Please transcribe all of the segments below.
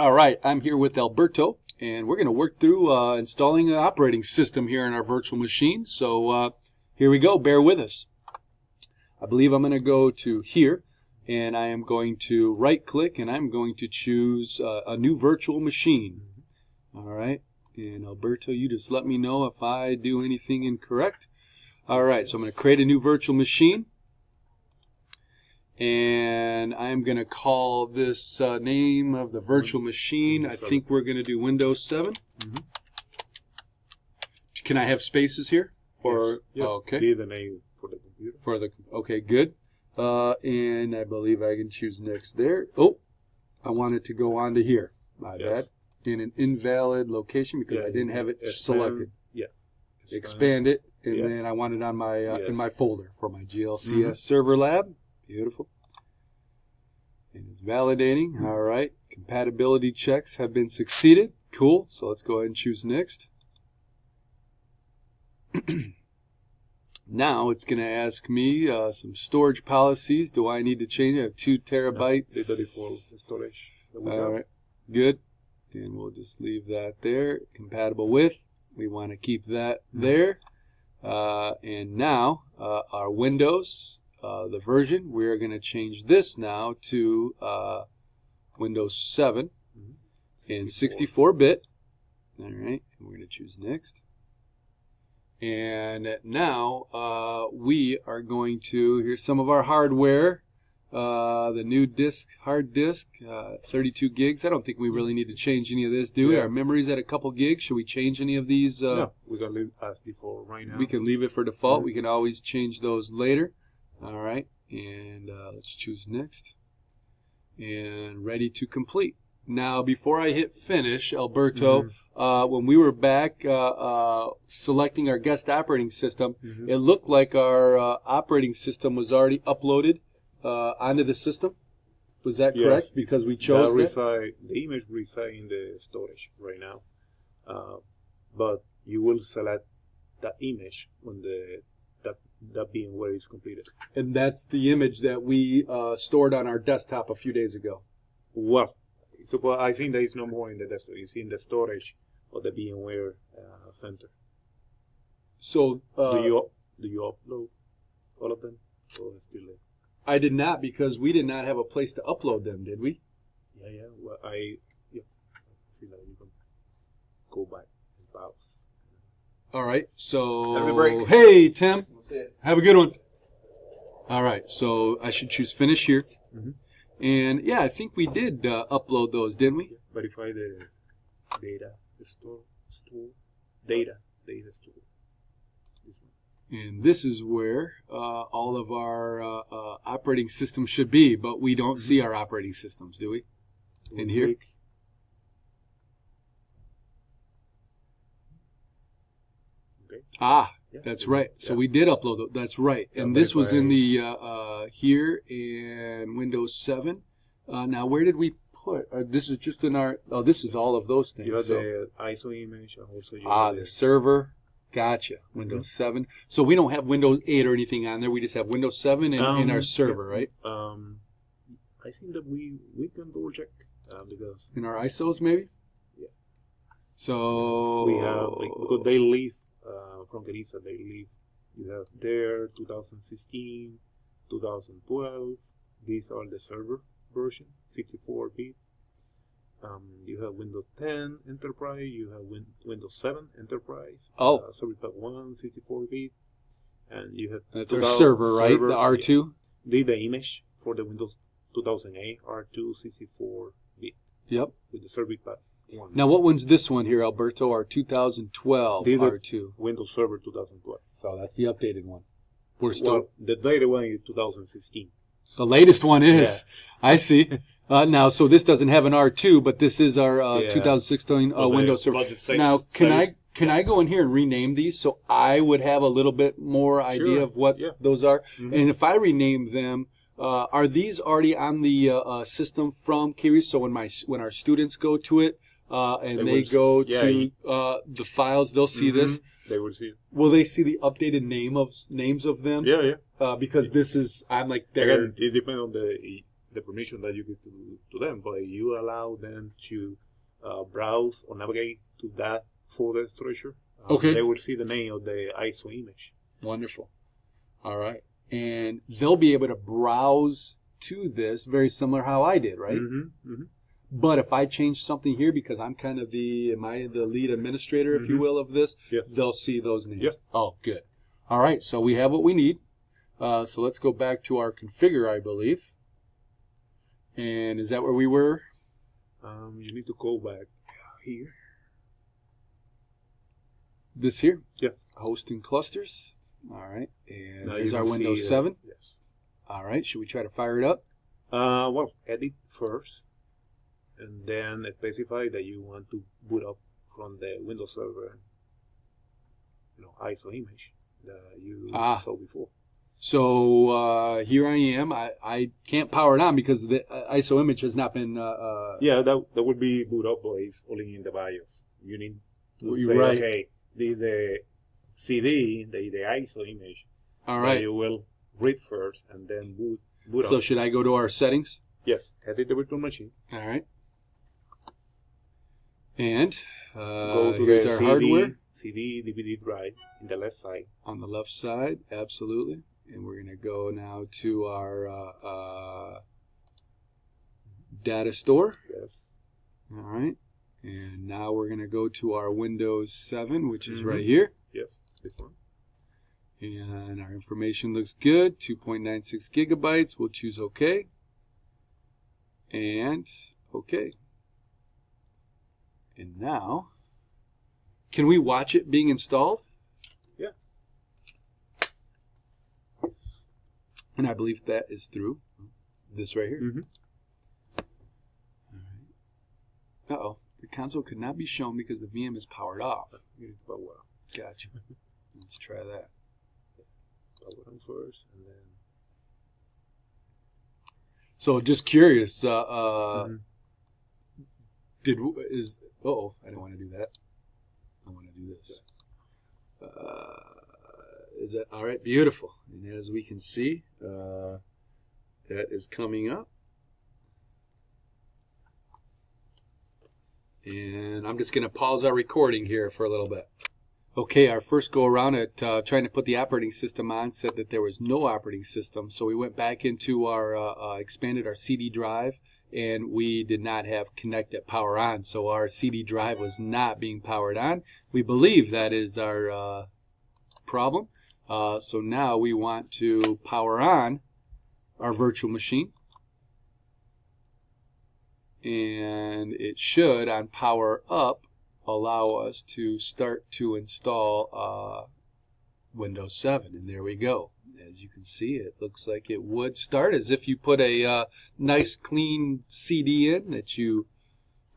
All right, I'm here with Alberto, and we're going to work through installing an operating system here in our virtual machine. So here we go. Bear with us. I believe I'm going to go to here, and I am going to right-click, and I'm going to choose a new virtual machine. All right, and Alberto, you just let me know if I do anything incorrect. All right, so I'm going to create a new virtual machine. And I'm going to call this name of the virtual machine. I think we're going to do Windows 7. Can I have spaces here? Or yes. Okay. Be the name for the computer. Okay, good. And I believe I can choose next there. Oh, I want it to go on to here. My bad. In an invalid location because I didn't have it selected. Expand it, and then I want it on my in my folder for my GLCS server lab. Beautiful. And it's validating. All right. Compatibility checks have been succeeded. Cool. So let's go ahead and choose next. Now it's going to ask me some storage policies. Do I need to change it? I have 2 terabytes. The default storage. All right. Good. And we'll just leave that there. Compatible with. We want to keep that there. And now our Windows. The version, we're going to change this now to Windows 7 and 64-bit. All right, and we're going to choose next. And now we are going to, here's some of our hardware. The new hard disk, 32 gigs. I don't think we really need to change any of this, do we? Our memory's at a couple gigs. Should we change any of these? No, we're going to leave it as default right now. We can leave it for default. We can always change those later. All right, and let's choose next. And ready to complete. Now, before I hit finish, Alberto, when we were back selecting our guest operating system, it looked like our operating system was already uploaded onto the system. Was that correct? Yes. Because we chose that? The image resides in the storage right now. But you will select that image when that VMware is completed. And that's the image that we stored on our desktop a few days ago. Well, so I think there is no more in the desktop. It's in the storage of the VMware center. So do you upload all of them? Or still there? I did not, because we did not have a place to upload them, did we? Yeah. Well, see that you can go back and pause. All right, so have a break. Hey, Tim. We'll see it. Have a good one. All right, so I should choose finish here. And yeah, I think we did upload those, didn't we? Verify the data, the store data store. This one. And this is where all of our operating systems should be, but we don't see our operating systems, do we? In here? Ah, that's right. So we did upload it. That's right. And this was in the here in Windows 7. Now, where did we put? This is just in our. Oh, this is all of those things. You have the ISO image. Also the server. Gotcha. Windows 7. So we don't have Windows 8 or anything on there. We just have Windows 7 in our server, right? I think that we can double check because in our ISOs maybe. Yeah. So we have because they leave. From Teresa, they leave. You have there 2016, 2012. These are the server version, 64-bit. You have Windows 10 Enterprise. You have Windows 7 Enterprise. Server Pack 1, 64-bit. And you have that's our server, right? The R2. The image for the Windows 2008 R2 64-bit. Yep. With the server pack. Now, what one's this one here, Alberto? Our 2012 R2. Windows Server 2012. So that's the updated one. The data one is 2016. The latest one is. Yeah. I see. Now, so this doesn't have an R2, but this is our 2016 Windows Server. Now, can I go in here and rename these so I would have a little bit more idea of what those are? And if I rename them, are these already on the system from Kiwi? So when our students go to it, and they go to the files, they'll see this. They will see it. Will they see the updated names of them? Yeah. Because this is, I'm like, again, it depends on the the permission that you give to them, but you allow them to browse or navigate to that folder structure. Okay. They will see the name of the ISO image. Wonderful. All right. And they'll be able to browse to this very similar how I did, right? Mm-hmm. Mm-hmm. But if I change something here, because I'm kind of the lead administrator, if you will, of this, yes. They'll see those names. Yep. Oh, good. All right. So we have what we need. So let's go back to our configure, I believe. And is that where we were? You need to go back here. This here? Yeah. Hosting clusters. All right. And now here's our Windows 7. Yes. All right. Should we try to fire it up? Well, edit first, and then specify that you want to boot up from the Windows Server, ISO image that you saw before. So here I am. I can't power it on because the ISO image has not been. Yeah, that would be boot up, but it's only in the BIOS. You need to say, right. Okay, this is the CD, the ISO image. All right. That you will read first and then boot up. So should I go to our settings? Yes, edit the virtual machine. All right. And go to here's the our CD, hardware. CD, DVD drive in the left side. On the left side, absolutely. And we're going to go now to our data store. Yes. All right. And now we're going to go to our Windows 7, which is right here. Yes, this one. And our information looks good. 2.96 gigabytes. We'll choose OK. And OK. And now, can we watch it being installed? Yeah. And I believe that is through this right here. Mm-hmm. All right. Uh-oh. The console could not be shown because the VM is powered off. Gotcha. Let's try that. Power on first, and then. So just curious. Mm-hmm. I don't want to do that. I want to do this. Is that all right? Beautiful. And as we can see, that is coming up. And I'm just going to pause our recording here for a little bit. Okay, our first go around at trying to put the operating system on said that there was no operating system. So we went back into our, expanded our CD drive, and we did not have connected power on. So our CD drive was not being powered on. We believe that is our problem. So now we want to power on our virtual machine. And it should, on power up, allow us to start to install Windows 7. And there we go. As you can see, it looks like it would start as if you put a nice clean CD in that you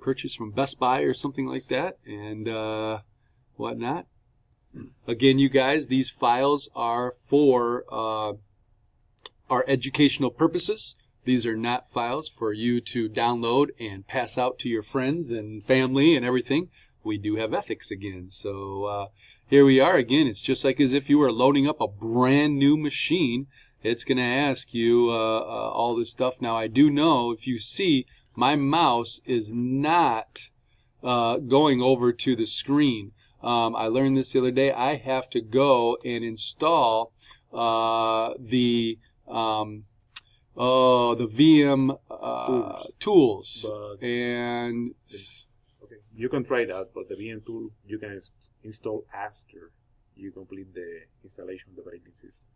purchased from Best Buy or something like that, and whatnot. Again, you guys, these files are for our educational purposes. These are not files for you to download and pass out to your friends and family and everything. We do have ethics again. So here we are again. It's just like as if you were loading up a brand new machine. It's going to ask you all this stuff. Now, I do know, if you see, my mouse is not going over to the screen. I learned this the other day. I have to go and install the VM tools. And okay, you can try that, but the VM tool you can install after you complete the installation of the operating system.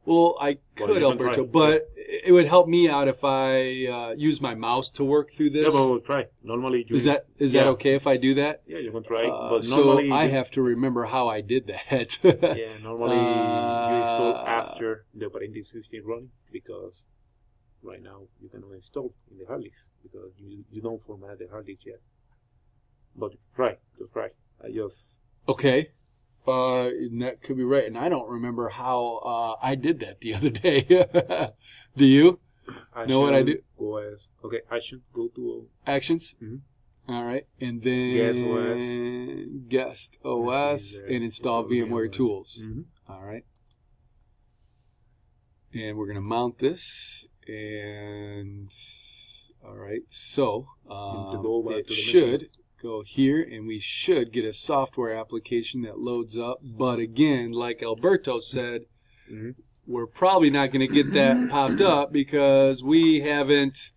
Well, I could, Alberto, but it would help me out if I use my mouse to work through this. Yeah, but we'll try. Normally, is that okay if I do that? Yeah, you can try. But normally, so I have to remember how I did that. Yeah, normally you install after the operating system is running, because right now you cannot install in the hard disk because you don't format the hard disk yet. But just try. Okay. And that could be right. And I don't remember how I did that the other day. Do you know what I do? Action. Go to Actions. Mm-hmm. All right. And then Guest OS and install VMware Tools. Mm-hmm. All right. And we're going to mount this. And all right, so it should go here, and we should get a software application that loads up. But again, like Alberto said, we're probably not going to get that popped up because we haven't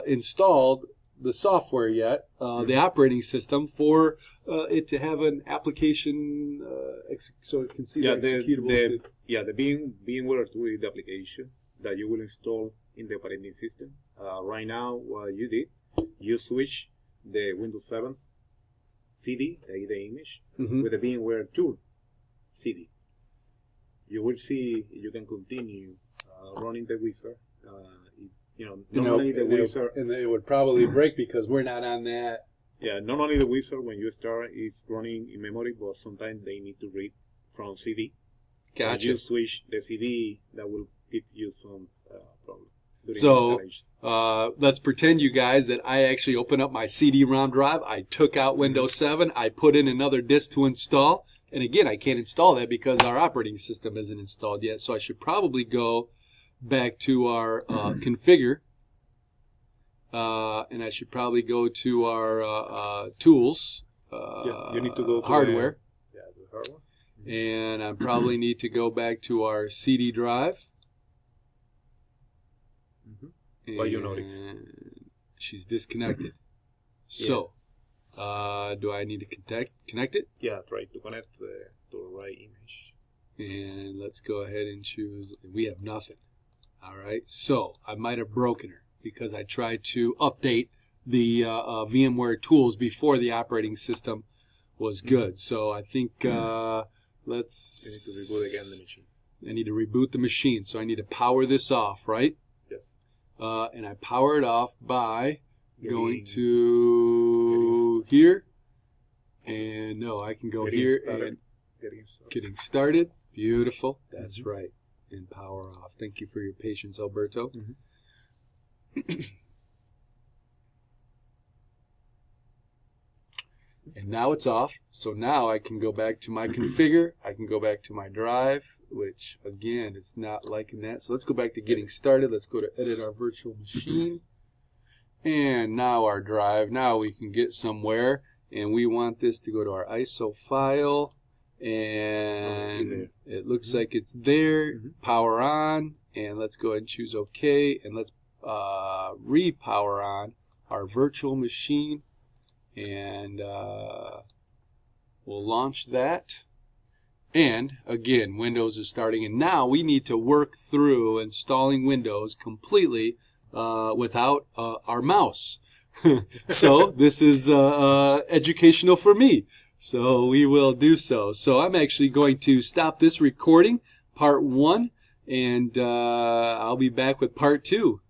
installed the software yet, the operating system, for it to have an application so it can see the executable. The VMware Tool is the application that you will install in the operating system. Right now, what you did, you switch the Windows 7 CD, the image, with the VMware Tool CD. You will see you can continue running the wizard. Normally the wizard, and it would probably break because we're not on that. Yeah, not only the wizard when you start is running in memory, but sometimes they need to read from CD. Gotcha. When you switch the CD, that will give you some problem. So let's pretend, you guys, that I actually open up my CD-ROM drive. I took out Windows 7. I put in another disk to install. And again, I can't install that because our operating system isn't installed yet. So I should probably go back to our configure. And I should probably go to our tools. You need to go to hardware. the hardware. And I probably need to go back to our CD drive. What you notice? She's disconnected. So, do I need to connect it? Yeah, try to connect to the right image. And let's go ahead and choose. We have nothing. All right. So I might have broken her because I tried to update the VMware tools before the operating system was good. So I think let's. You need to reboot again the machine. I need to reboot the machine. So I need to power this off, right? Yes. And I power it off by going to here. And no, I can go here and getting started. Beautiful. That's right. And power off. Thank you for your patience, Alberto. And now it's off. So now I can go back to my configure. I can go back to my drive, which again, it's not liking that. So let's go back to getting started. Let's go to edit our virtual machine. And now our drive. Now we can get somewhere. And we want this to go to our ISO file. And it looks like it's there. Power on. And let's go ahead and choose OK. And let's repower on our virtual machine. And we'll launch that. And again, Windows is starting. And now we need to work through installing Windows completely without our mouse. So this is educational for me. So we will do so. So I'm actually going to stop this recording, part 1, and I'll be back with part 2.